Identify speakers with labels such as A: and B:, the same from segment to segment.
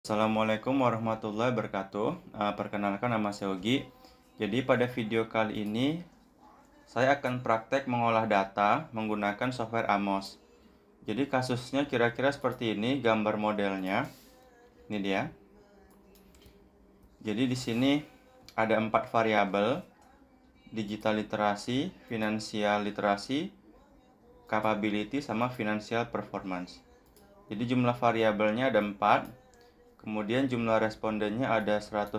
A: Assalamualaikum warahmatullahi wabarakatuh. Perkenalkan, nama saya Ogi. Jadi pada video kali ini saya akan praktek mengolah data menggunakan software Amos. Jadi kasusnya kira-kira seperti ini, gambar modelnya. Ini dia. Jadi di sini ada 4 variabel: digital literasi, financial literasi, capability, sama financial performance. Jadi jumlah variabelnya ada 4. Kemudian jumlah respondennya ada 101.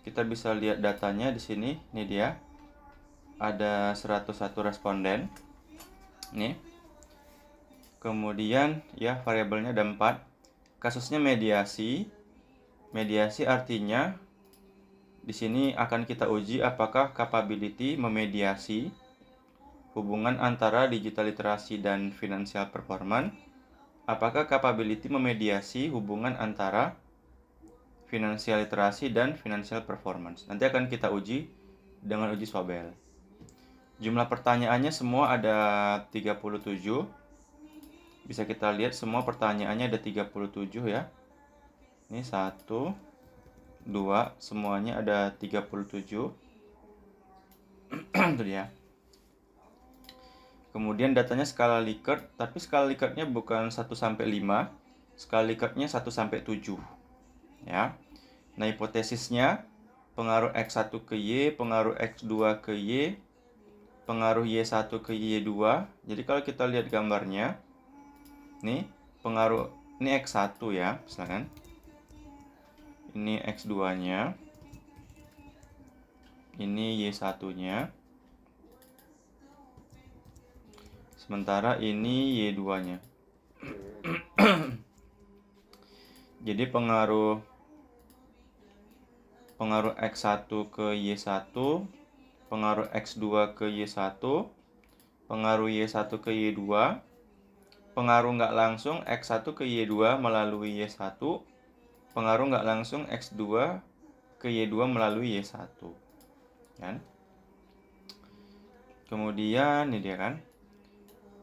A: Kita bisa lihat datanya di sini. Ini dia. Ada 101 responden. Nih. Kemudian ya variabelnya ada 4. Kasusnya mediasi. Mediasi artinya di sini akan kita uji apakah capability memediasi hubungan antara digital literasi dan financial performance. Apakah capability memediasi hubungan antara financial literasi dan financial performance. Nanti akan kita uji dengan uji Sobel. Jumlah pertanyaannya semua ada 37. Bisa kita lihat semua pertanyaannya ada 37 ya. Ini 1, 2, semuanya ada 37. Itu dia. Kemudian datanya skala Likert, tapi skala Likertnya bukan 1 sampai 5. Skala Likertnya 1 sampai 7. Ya. Nah, hipotesisnya pengaruh X1 ke Y, pengaruh X2 ke Y, pengaruh Y1 ke Y2. Jadi kalau kita lihat gambarnya, nih, pengaruh ini X1 ya, misalkan. Ini X2-nya. Ini Y1-nya. Sementara ini Y2-nya. Jadi pengaruh X1 ke Y1, pengaruh X2 ke Y1, pengaruh Y1 ke Y2, pengaruh nggak langsung X1 ke Y2 melalui Y1, pengaruh nggak langsung X2 ke Y2 melalui Y1. Kan? Kemudian ini dia kan.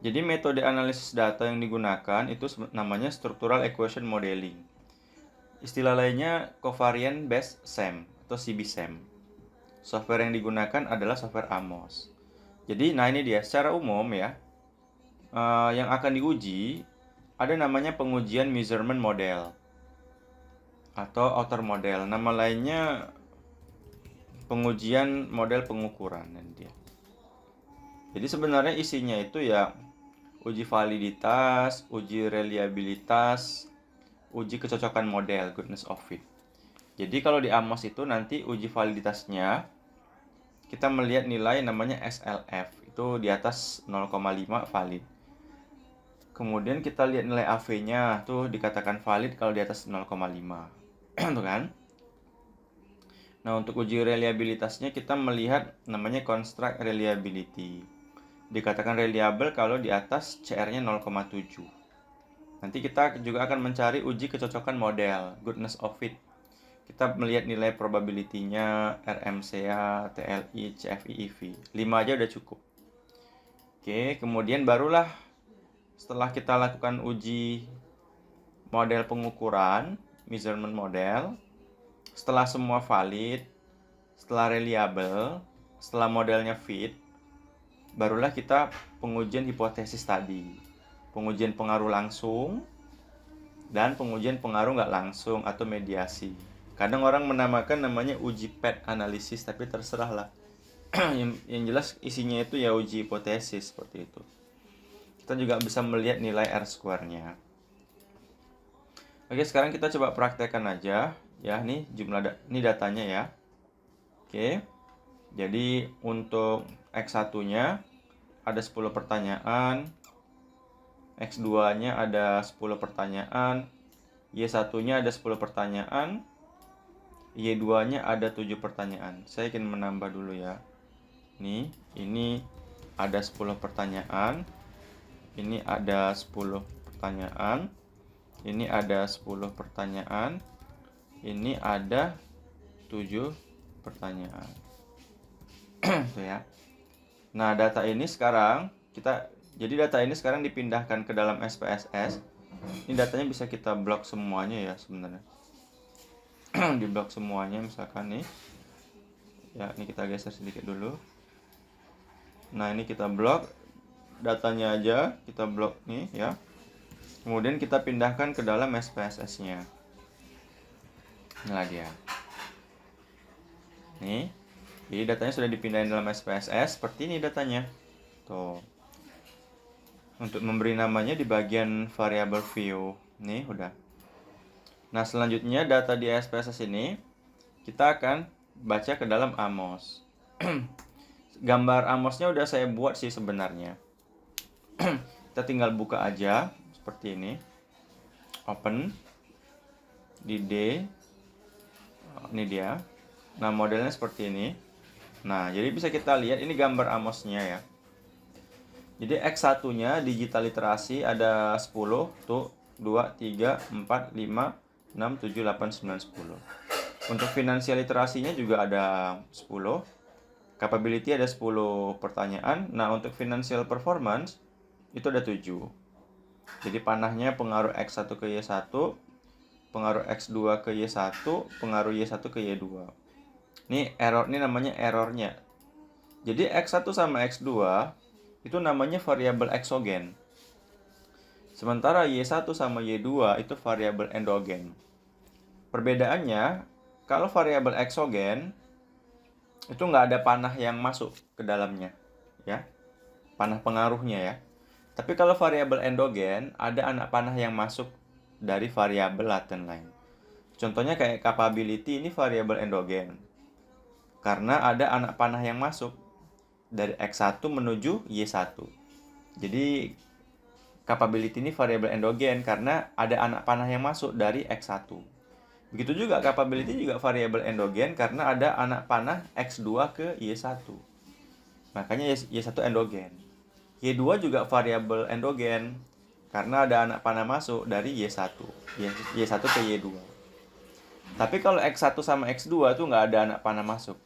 A: Jadi metode analisis data yang digunakan itu namanya structural equation modeling. Istilah lainnya covariant based SEM atau CBSEM. Software yang digunakan adalah software Amos. Jadi, nah ini dia secara umum ya. Yang akan diuji ada namanya pengujian measurement model atau outer model. Nama lainnya pengujian model pengukuran nanti dia. Jadi sebenarnya isinya itu ya uji validitas, uji reliabilitas, uji kecocokan model, goodness of fit. Jadi kalau di Amos itu nanti uji validitasnya kita melihat nilai namanya SLF, itu di atas 0,5 valid. Kemudian kita lihat nilai AV-nya, tuh dikatakan valid kalau di atas 0,5. Tuh kan? Nah, untuk uji reliabilitasnya kita melihat namanya construct reliability. Dikatakan reliable kalau di atas CR-nya 0,7. Nanti kita juga akan mencari uji kecocokan model, goodness of fit. Kita melihat nilai probability-nya, RMCA, TLI, CFI, EV. 5 aja udah cukup. Oke, kemudian barulah setelah kita lakukan uji model pengukuran, measurement model, setelah semua valid, setelah reliable, setelah modelnya fit, barulah kita pengujian hipotesis tadi. Pengujian pengaruh langsung dan pengujian pengaruh nggak langsung atau mediasi. Kadang orang menamakan namanya uji PET analisis, tapi terserah lah. yang jelas isinya itu ya uji hipotesis seperti itu. Kita juga bisa melihat nilai R-square-nya. Oke, sekarang kita coba praktekkan aja. Ya, nih ini datanya ya. Oke. Jadi untuk X1-nya ada 10 pertanyaan. X2-nya ada 10 pertanyaan. Y1-nya ada 10 pertanyaan. Y2-nya ada 7 pertanyaan. Saya ingin menambah dulu ya. Nih, ini ada 10 pertanyaan. Ini ada 10 pertanyaan. Ini ada 10 pertanyaan. Ini ada 7 pertanyaan. Tuh ya. Nah, data ini sekarang dipindahkan ke dalam SPSS. Ini datanya bisa kita blok semuanya ya sebenarnya. Di blok semuanya misalkan nih. Ya, ini kita geser sedikit dulu. Nah, ini kita blok datanya aja, kita blok nih ya. Kemudian kita pindahkan ke dalam SPSS-nya. Inilah dia. Nih. Jadi datanya sudah dipindahin dalam SPSS, seperti ini datanya. Tuh. Untuk memberi namanya di bagian variable view. Nih, udah. Nah, selanjutnya data di SPSS ini kita akan baca ke dalam Amos. Gambar Amosnya udah saya buat sih sebenarnya. Kita tinggal buka aja seperti ini. Open di D. Ini dia. Nah, modelnya seperti ini. Nah, jadi bisa kita lihat ini gambar Amosnya ya. Jadi X1-nya digital literasi ada 10, tuh 2, 3, 4, 5, 6, 7, 8, 9, 10. Untuk finansial literasinya juga ada 10. Capability ada 10 pertanyaan. Nah, untuk financial performance itu ada 7. Jadi panahnya pengaruh X1 ke Y1, pengaruh X2 ke Y1, pengaruh Y1 ke Y2. Ini namanya errornya. Jadi X1 sama X2 itu namanya variabel eksogen. Sementara Y1 sama Y2 itu variabel endogen. Perbedaannya, kalau variabel eksogen itu nggak ada panah yang masuk ke dalamnya, ya, panah pengaruhnya ya. Tapi kalau variabel endogen ada anak panah yang masuk dari variabel laten lain. Contohnya kayak capability, ini variabel endogen karena ada anak panah yang masuk dari X1 menuju Y1. Jadi capability ini variabel endogen karena ada anak panah yang masuk dari X1. Begitu juga capability juga variabel endogen karena ada anak panah X2 ke Y1. Makanya Y1 endogen. Y2 juga variabel endogen karena ada anak panah masuk dari Y1. Y1 ke Y2. Tapi kalau X1 sama X2 tuh nggak ada anak panah masuk.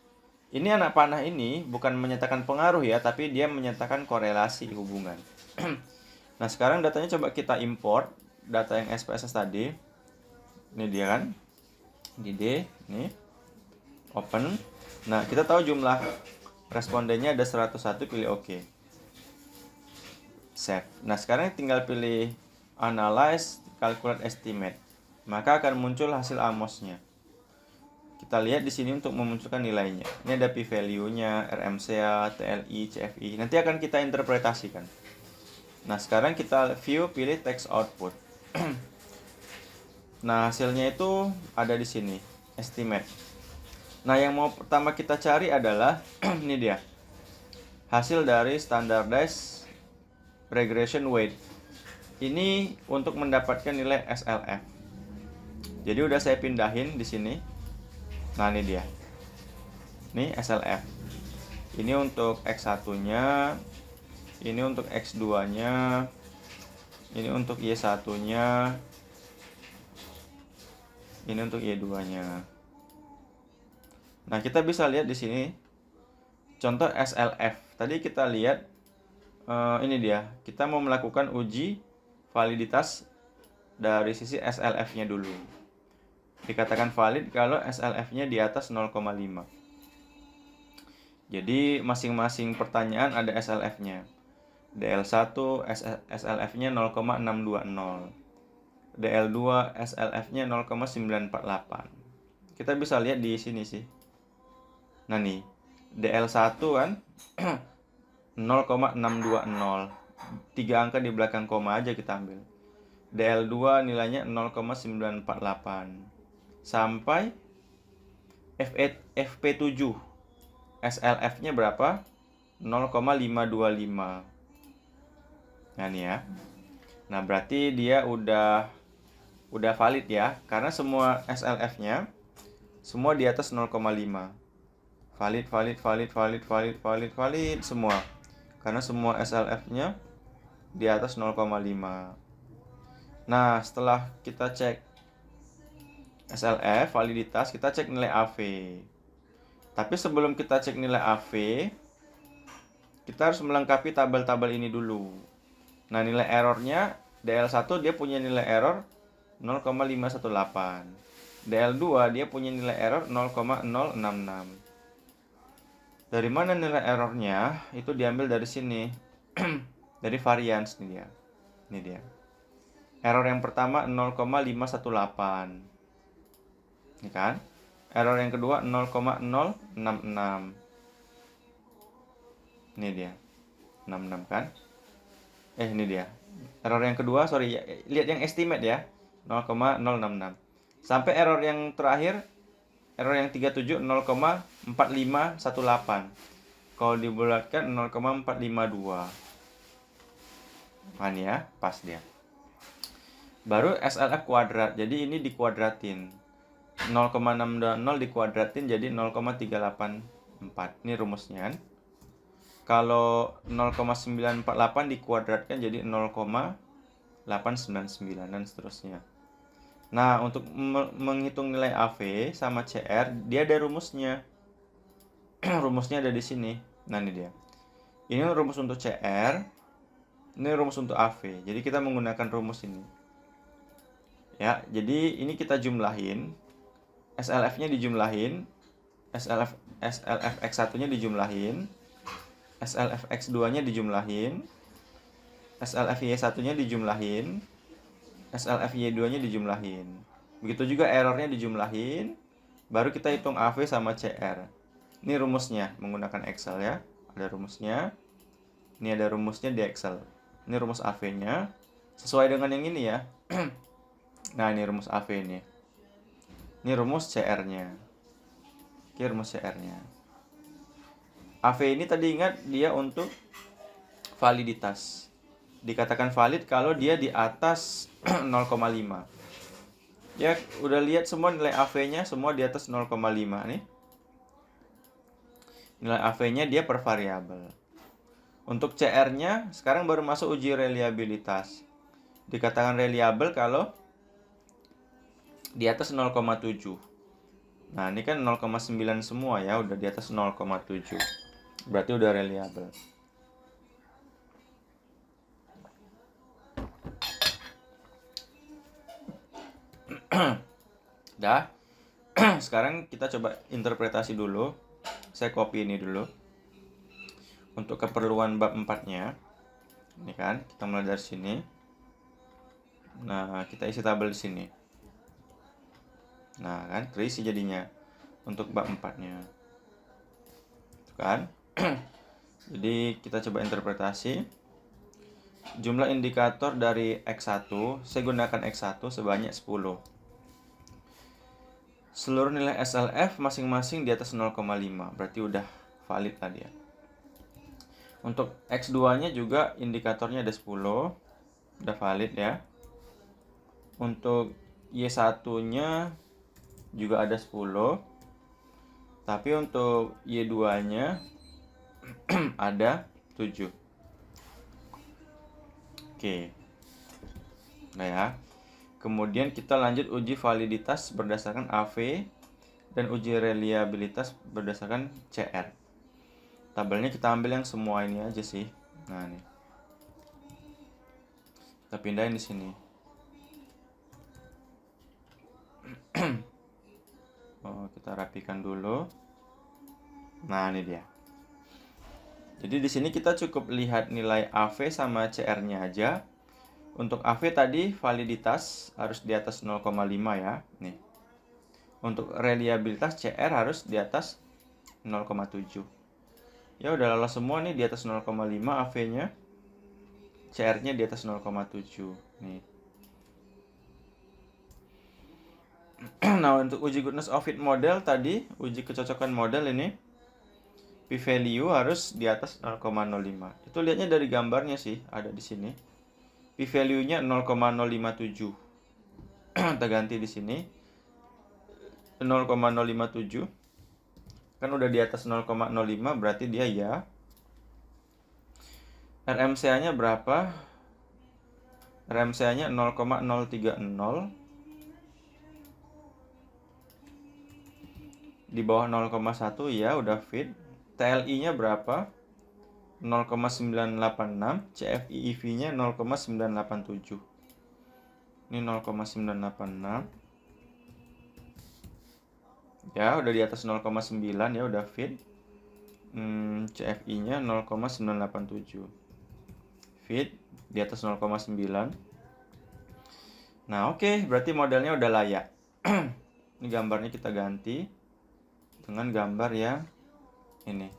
A: Ini anak panah ini bukan menyatakan pengaruh ya, tapi dia menyatakan korelasi hubungan. Nah, sekarang datanya coba kita import data yang SPSS tadi. Ini dia kan. Di D, nih. Open. Nah, kita tahu jumlah respondennya ada 101, pilih OK. Save. Nah, sekarang tinggal pilih Analyze, Calculate Estimate. Maka akan muncul hasil Amos-nya. Kita lihat di sini untuk memunculkan nilainya. Ini ada p-value-nya, RMCA, TLI, CFI. Nanti akan kita interpretasikan. Nah, sekarang kita view, pilih text output. Nah, hasilnya itu ada di sini, estimate. Nah, yang mau pertama kita cari adalah ini dia. Hasil dari standardized regression weight. Ini untuk mendapatkan nilai SLF. Jadi udah saya pindahin di sini. Nah, ini dia. Ini SLF. Ini untuk X1-nya, ini untuk X2-nya, ini untuk Y1-nya, ini untuk Y2-nya. Nah, kita bisa lihat di sini contoh SLF. Tadi kita lihat ini dia. Kita mau melakukan uji validitas dari sisi SLF-nya dulu. Dikatakan valid kalau SLF-nya di atas 0,5. Jadi masing-masing pertanyaan ada SLF-nya. DL1 SLF-nya 0,620. DL2 SLF-nya 0,948. Kita bisa lihat di sini sih. Nah nih, DL1 kan 0,620. 3 angka di belakang koma aja kita ambil. DL2 nilainya 0,948. Sampai FP7 SLF-nya berapa? 0,525. Nah nih ya. Nah, berarti dia udah valid ya, karena semua SLF-nya semua di atas 0,5. Valid semua. Karena semua SLF-nya di atas 0,5. Nah, setelah kita cek SLF validitas, kita cek nilai AV. Tapi sebelum kita cek nilai AV, kita harus melengkapi tabel-tabel ini dulu. Nah, nilai errornya DL1 dia punya nilai error 0,518. DL2 dia punya nilai error 0,066. Dari mana nilai errornya? Itu diambil dari sini. Dari variance nih dia. Ini dia. Error yang pertama 0,518. Ini kan? Error yang kedua 0,066. Ini dia. 66 kan? Ini dia. Error yang kedua, sorry, lihat yang estimate ya. 0,066. Sampai error yang terakhir, error yang 37 0,4518. Kalau dibulatkan 0,452. Mana ya? Pas dia. Baru SLF kuadrat. Jadi ini dikuadratin. 0,620 dikuadratin jadi 0,384. Ini rumusnya kan. Kalau 0,948 dikuadratkan jadi 0,899 dan seterusnya. Nah, untuk menghitung nilai AV sama CR, dia ada rumusnya. Rumusnya ada di sini. Nah, ini dia. Ini rumus untuk CR, ini rumus untuk AV. Jadi kita menggunakan rumus ini. Ya, jadi ini kita jumlahin. SLF-nya dijumlahin. SLF X1-nya dijumlahin. SLF X2-nya dijumlahin. SLF Y1-nya dijumlahin. SLF Y2-nya dijumlahin. Begitu juga errornya dijumlahin. Baru kita hitung AV sama CR. Ini rumusnya menggunakan Excel ya. Ada rumusnya. Ini ada rumusnya di Excel. Ini rumus AV-nya. Sesuai dengan yang ini ya. Nah, ini rumus AV ini. Ini rumus CR-nya. Oke, rumus CR-nya. AV ini tadi ingat dia untuk validitas. Dikatakan valid kalau dia di atas 0,5. Ya, udah lihat semua nilai AV-nya semua di atas 0,5 nih. Nilai AV-nya dia per variabel. Untuk CR-nya sekarang baru masuk uji reliabilitas. Dikatakan reliable kalau di atas 0,7. Nah, ini kan 0,9 semua ya, udah di atas 0,7. Berarti udah reliable. Dah. Sekarang kita coba interpretasi dulu. Saya copy ini dulu. Untuk keperluan bab 4-nya. Ini kan, kita mulai dari sini. Nah, kita isi tabel di sini. Nah, kan terisi jadinya untuk bab 4-nya. Tuh kan? Jadi kita coba interpretasi. Jumlah indikator dari X1, saya gunakan X1 sebanyak 10. Seluruh nilai SLF masing-masing di atas 0,5, berarti udah valid tadi ya. Untuk X2-nya juga indikatornya ada 10, udah valid ya. Untuk Y1-nya juga ada 10. Tapi untuk Y2-nya ada 7. Oke. Nah ya. Kemudian kita lanjut uji validitas berdasarkan AV dan uji reliabilitas berdasarkan CR. Tabelnya kita ambil yang semua ini aja sih. Nah, nih. Kita pindahin di sini. Kita rapikan dulu. Nah, ini dia. Jadi di sini kita cukup lihat nilai AV sama CR-nya aja. Untuk AV tadi validitas harus di atas 0,5 ya. Nih. Untuk reliabilitas CR harus di atas 0,7. Ya udah lolos semua nih di atas 0,5 AV-nya. CR-nya di atas 0,7. Nih. Nah, untuk uji goodness of fit model tadi, uji kecocokan model ini P-value harus di atas 0,05. Itu lihatnya dari gambarnya sih, ada di sini. P-value-nya 0,057. Kita ganti di sini. 0,057. Kan udah di atas 0,05, berarti dia ya. RMCA-nya berapa? RMCA-nya 0,030. Di bawah 0,1 ya udah fit. TLI-nya berapa? 0,986. CFI-EV-nya 0,987. Ini 0,986. Ya, udah di atas 0,9 ya, udah fit. CFI-nya 0,987. Fit di atas 0,9. Nah, oke, berarti modelnya udah layak. Ini gambarnya kita ganti dengan gambar yang ini.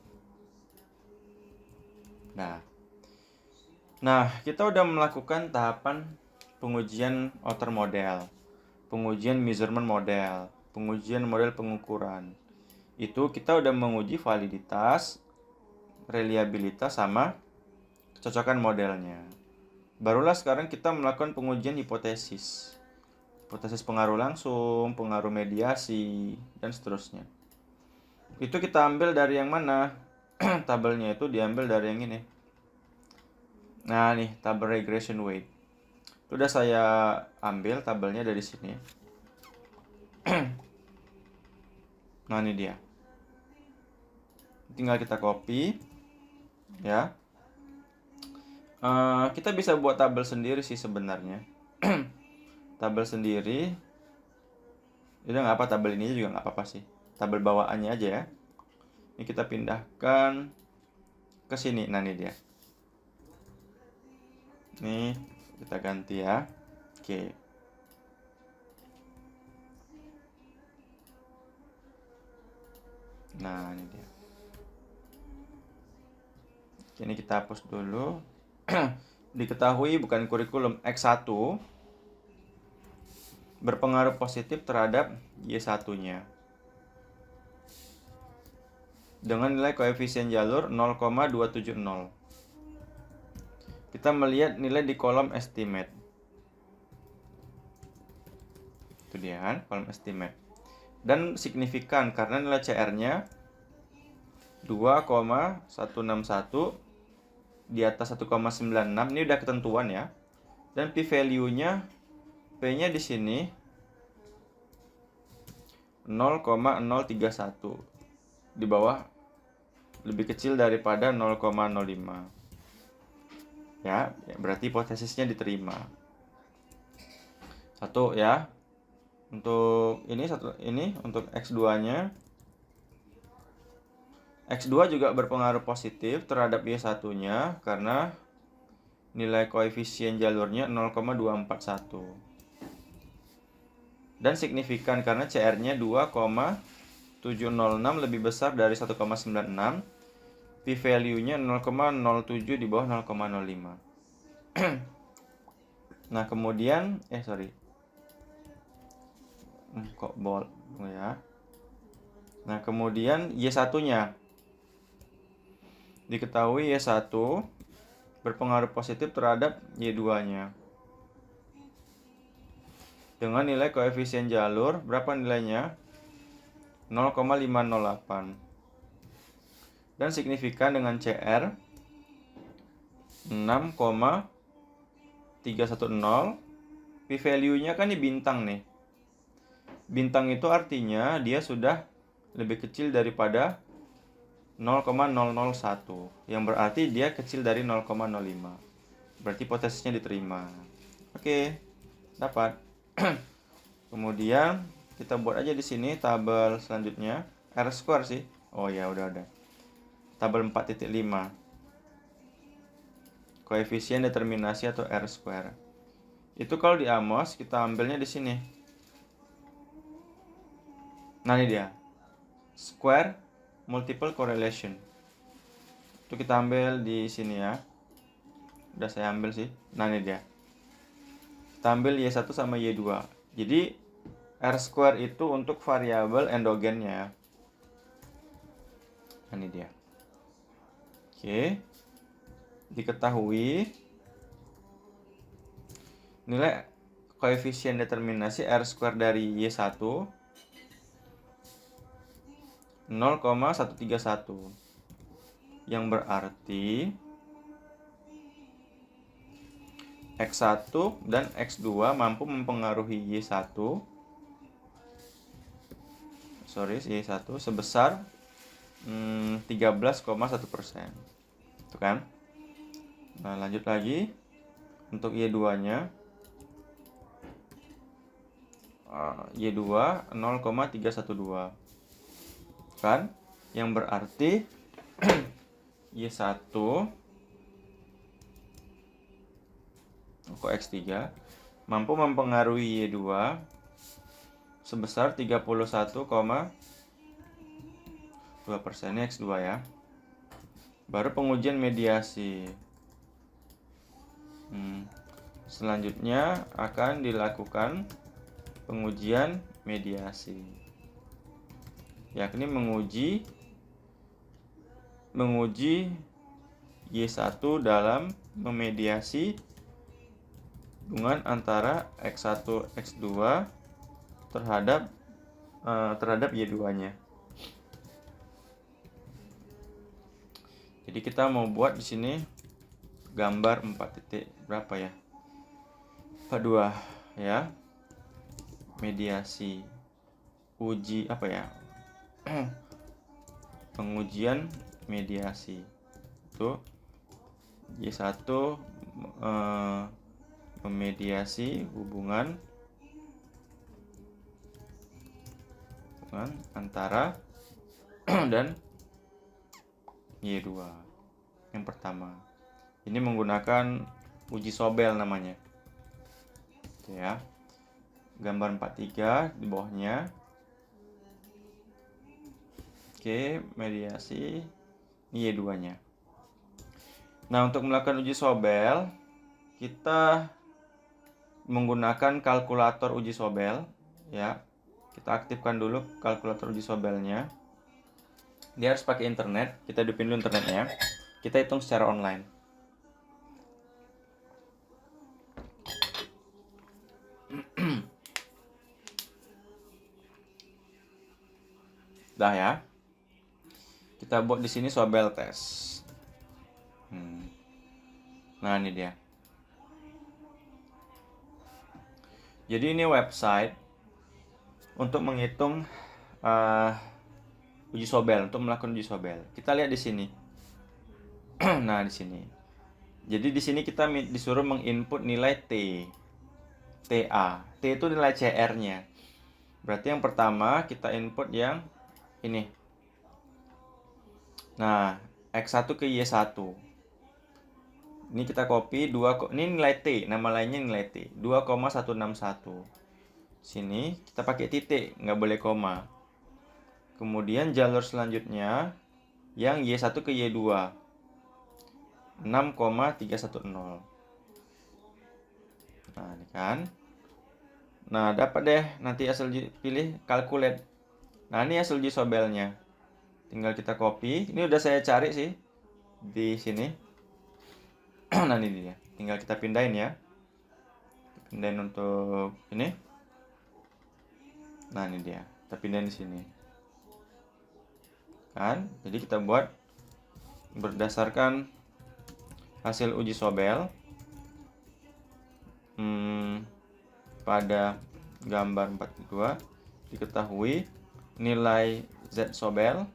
A: Nah, kita udah melakukan tahapan pengujian outer model, pengujian measurement model, pengujian model pengukuran. Itu kita udah menguji validitas, reliabilitas, sama kecocokan modelnya. Barulah sekarang kita melakukan pengujian hipotesis. Hipotesis pengaruh langsung, pengaruh mediasi, dan seterusnya. Itu kita ambil dari yang mana? Tabelnya itu diambil dari yang ini. Nah nih, tabel regression weight. Itu udah saya ambil tabelnya dari sini. Nah ini dia. Tinggal kita copy. Ya. Kita bisa buat tabel sendiri sih sebenarnya. Tabel sendiri. Udah nggak apa, tabel ini juga nggak apa-apa sih. Tabel bawaannya aja ya. Ini kita pindahkan ke sini. Nah ini dia. Nih kita ganti ya. Oke. Nah ini dia. Oke, ini kita hapus dulu. Diketahui bukan kurikulum X1 berpengaruh positif terhadap Y1-nya dengan nilai koefisien jalur 0,270. Kita melihat nilai di kolom estimate. Itu dia kan, kolom estimate. Dan signifikan karena nilai CR-nya 2,161 di atas 1,96. Ini udah ketentuan ya. Dan p-value-nya, P-nya di sini 0,031. Di bawah, lebih kecil daripada 0,05. Ya, berarti hipotesisnya diterima. Satu ya. Untuk ini untuk X2-nya. X2 juga berpengaruh positif terhadap Y1-nya karena nilai koefisien jalurnya 0,241. Dan signifikan karena CR-nya 2,706 lebih besar dari 1,96. P-value-nya 0,07 di bawah 0,05. Nah, kemudian kok bold ya. Nah, kemudian Y1-nya. Diketahui Y1 berpengaruh positif terhadap Y2-nya. Dengan nilai koefisien jalur, berapa nilainya? 0,508. Dan signifikan dengan CR 6,310. P-value-nya kan di bintang nih. Bintang itu artinya dia sudah lebih kecil daripada 0,001, yang berarti dia kecil dari 0,05. Berarti hipotesisnya diterima. Oke, dapat. Kemudian kita buat aja di sini tabel selanjutnya, R-square sih. Oh ya, udah ada. Tabel 4.5. Koefisien determinasi atau R-square. Itu kalau di Amos kita ambilnya di sini. Nah, ini dia. Square multiple correlation. Itu kita ambil di sini ya. Udah saya ambil sih. Nah, ini dia. Kita ambil Y1 sama Y2. Jadi R square itu untuk variabel endogennya. Nah, ini dia. Oke. Diketahui nilai koefisien determinasi R square dari Y1 0,131, yang berarti X1 dan X2 mampu mempengaruhi Y1 sebesar 13,1%. Itu kan? Nah, lanjut lagi untuk Y2-nya. Y2 0,312 kan, yang berarti Y1 kok X3 mampu mempengaruhi Y2 sebesar 31,2%. Ini X2 ya. Baru pengujian mediasi. Selanjutnya akan dilakukan pengujian mediasi, yakni menguji Y1 dalam memediasi hubungan antara X1 X2 terhadap Y2-nya. Jadi kita mau buat di sini gambar 4 titik berapa ya? 42 ya. Mediasi. Uji apa ya? Pengujian mediasi. Itu Y1 memediasi hubungan antara dan Y2 yang pertama. Ini menggunakan uji Sobel namanya. Oke ya. Gambar 43 di bawahnya. Oke, mediasi ini Y2-nya. Nah, untuk melakukan uji Sobel, kita menggunakan kalkulator uji Sobel ya. Kita aktifkan dulu kalkulator uji Sobelnya. Dia harus pakai internet. Kita hidupin dulu internetnya. Kita hitung secara online. Dah ya. Kita buat di sini Sobel test. Nah, ini dia. Jadi ini website untuk menghitung uji Sobel, untuk melakukan uji Sobel. Kita lihat di sini. Nah, di sini. Jadi di sini kita disuruh menginput nilai TA. T itu nilai CR-nya. Berarti yang pertama kita input yang ini. Nah, X1 ke Y1. Ini kita copy ini nilai T, nama lainnya nilai T, 2,161. Sini kita pakai titik, nggak boleh koma. Kemudian jalur selanjutnya yang Y1 ke Y2, 6,310. Nah, ini kan. Nah, dapat deh nanti hasil pilih calculate. Nah, ini hasil uji Sobelnya. Tinggal kita copy. Ini udah saya cari sih di sini. Nah, ini dia. Tinggal kita pindahin ya. Pindahin untuk ini. Nah, ini dia. Kita pindahin di sini. Kan? Jadi kita buat berdasarkan hasil uji Sobel pada gambar 42 diketahui nilai Z Sobel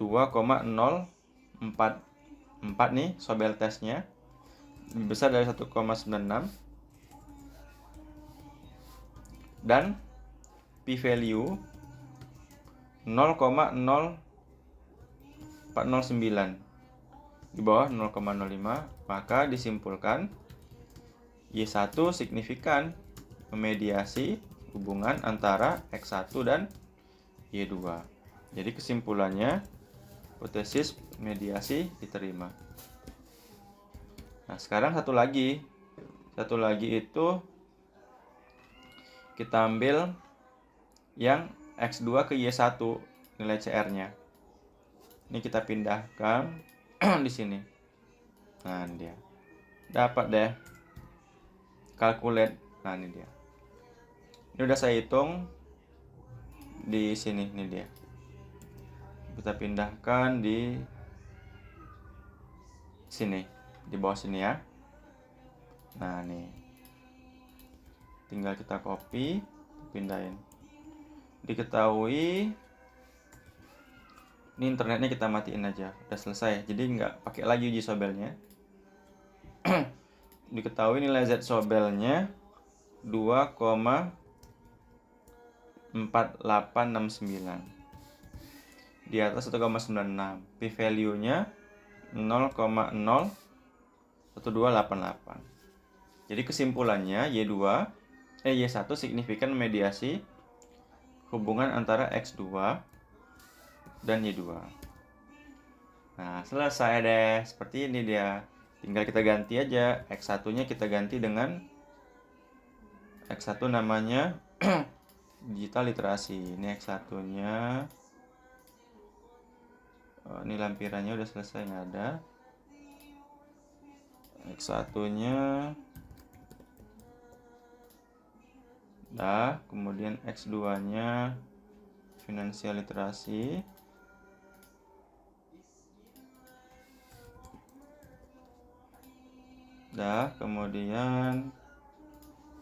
A: 2,044 nih Sobel tesnya, lebih besar dari 1,96, dan p-value 0,0409 di bawah 0,05, maka disimpulkan Y1 signifikan memediasi hubungan antara X1 dan Y2. Jadi kesimpulannya hipotesis mediasi diterima. Nah, sekarang satu lagi itu kita ambil yang X2 ke Y1 nilai CR-nya. Ini kita pindahkan di sini. Nah, ini dia. Dapat deh. Calculate. Nah, ini dia. Ini udah saya hitung di sini, ini dia. Kita pindahkan di sini, di bawah sini ya. Nah, nih. Tinggal kita copy, pindahin. Diketahui ini internetnya kita matiin aja, udah selesai. Jadi nggak pakai lagi uji Sobelnya. Diketahui nilai Z Sobelnya 2,044. 4869. Di atas 1,96. P-value-nya 0,01288. Jadi kesimpulannya Y1 signifikan mediasi hubungan antara X2 dan Y2. Nah, selesai deh. Seperti ini dia. Tinggal kita ganti aja. X1-nya kita ganti dengan X1 namanya digital literasi. Ini X1-nya. Oh, ini lampirannya udah selesai, nggak ada. X1-nya dah, kemudian X2-nya finansial literasi. Dah, kemudian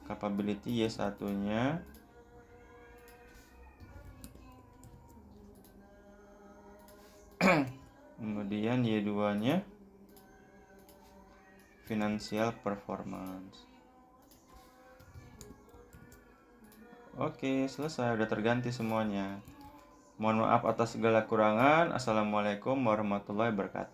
A: capability Y1-nya. Kemudian Y2-nya financial performance. Oke, selesai, udah terganti semuanya. Mohon maaf atas segala kurangan. Assalamualaikum warahmatullahi wabarakatuh.